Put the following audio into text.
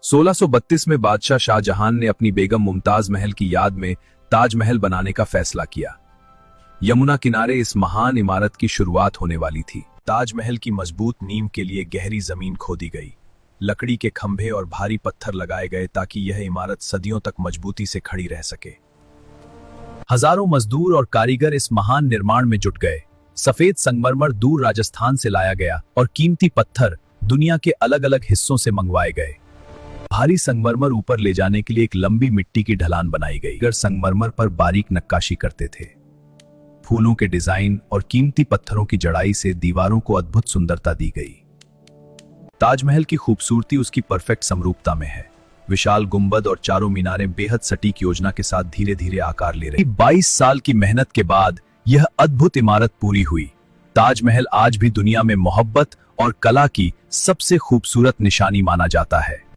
1632 में बादशाह शाहजहां ने अपनी बेगम मुमताज महल की याद में ताजमहल बनाने का फैसला किया। यमुना किनारे इस महान इमारत की शुरुआत होने वाली थी। ताजमहल की मजबूत नींव के लिए गहरी जमीन खोदी गई, लकड़ी के खंभे और भारी पत्थर लगाए गए ताकि यह इमारत सदियों तक मजबूती से खड़ी रह सके। हजारों मजदूर और कारीगर इस महान निर्माण में जुट गए। सफेद संगमरमर दूर राजस्थान से लाया गया और कीमती पत्थर दुनिया के अलग अलग हिस्सों से मंगवाए गए। भारी संगमरमर ऊपर ले जाने के लिए एक लंबी मिट्टी की ढलान बनाई गई। कारीगर संगमरमर पर बारीक नक्काशी करते थे। फूलों के डिजाइन और कीमती पत्थरों की जड़ाई से दीवारों को अद्भुत सुंदरता दी गई। ताजमहल की खूबसूरती उसकी परफेक्ट समरूपता में है। विशाल गुंबद और चारों मीनारें बेहद सटीक योजना के साथ धीरे धीरे आकार ले रही। 22 साल की मेहनत के बाद यह अद्भुत इमारत पूरी हुई। ताजमहल आज भी दुनिया में मोहब्बत और कला की सबसे खूबसूरत निशानी माना जाता है।